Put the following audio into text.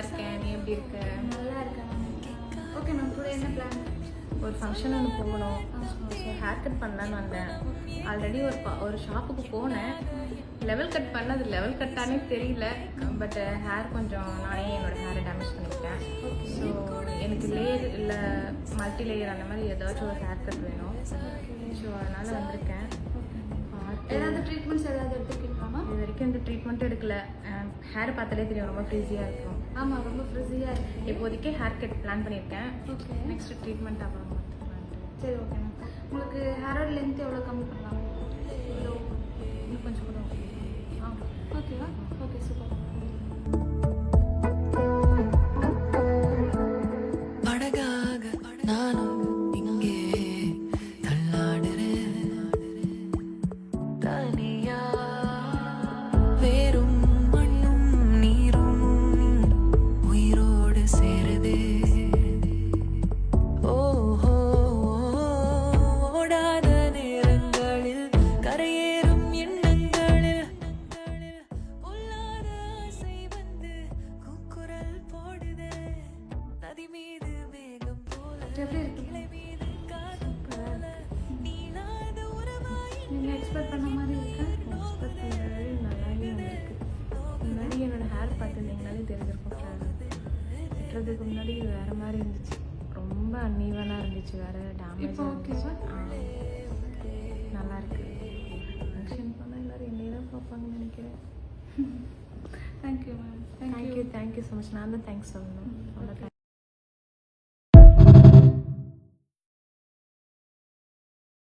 இருக்கேன். நீ எப்படி இருக்க? நல்லா இருக்கேன் மேம். ஓகே மேம், கூட என்ன பிளான்? ஒரு ஃபங்க்ஷன் ஒன்று போகணும். ஸோ ஹேர் கட் பண்ணலான்னு வந்தேன். ஆல்ரெடி ஒரு ஷாப்புக்கு போனேன். லெவல் கட் பண்ண அது லெவல் கட்டானே தெரியல. பட் ஹேர் கொஞ்சம் நானே என்னோடய ஹேரை டேமேஜ் பண்ணிக்கிட்டேன். ஸோ எனக்கு லேயர் இல்லை மல்டி லேயர் அந்த மாதிரி ஏதாச்சும் ஒரு ஹேர் கட் வேணும். ஸோ அதனால் வந்திருக்கேன். ஏதாவது ட்ரீட்மெண்ட்ஸ் ஏதாவது எடுத்துக்கிட்டோமா? இது வரைக்கும் இந்த ட்ரீட்மெண்ட்டும் எடுக்கல. ஹேர் பார்த்தாலே தெரியும், ரொம்ப ஃப்ரீஸியாக இருக்கும். ஆமாம், ரொம்ப ஃப்ரிஸியாக இருக்குது. இப்போதைக்கு ஹேர் கட் பிளான் பண்ணியிருக்கேன். ஓகே, நெக்ஸ்ட் ட்ரீட்மெண்ட் அப்புறம் பார்த்துக்கலான்ட்டு. சரி ஓகே மேம். உங்களுக்கு ஹேரோட லென்த் எவ்வளோ கம்மி பண்ணலாம்? இன்னும் கொஞ்சம் கூட ஓகேவா? Okay, super. அழகாக நானும் இங்கே தள்ளாடுறேன் தனியா. வேறும் மண்ணும் நீரும் உயிரோடு சேருதே. ஓஹோ, ஓடாத நேரங்களில் கரையேறும் எண்ணங்களில் பொல்லாத ஆசை வந்து கூக்குரல் போடுதே. நதி மீது மேகம் போல எப்படி இருக்கு? கிளை மீது காகம் போல நீளாத உறவாய் நீங்கள் எக்ஸ்பெக்ட் பண்ண மாதிரி இருக்கா? எக்ஸ்பெக்ட் பண்ணுறது நல்லாவே வந்திருக்கு. முன்னாடி என்னோட ஹேர் பார்த்துருந்தீங்கனாலே தெரிஞ்சிருக்கும். வெட்டுறதுக்கு முன்னாடி வேறு மாதிரி இருந்துச்சு. ரொம்ப அன்ஈவனாக இருந்துச்சு. வேறு டேமேஜ். இப்போ ஓகேவா? நல்லா இருக்கு. ஃபங்க்ஷன் போனால் எல்லோரும் என்னையே தான் பார்ப்பாங்கன்னு நினைக்கிறேன். Thank you ma'am. Thank you so much. நான் தான் தேங்க்ஸ் சொல்லணும். அவ்வளோ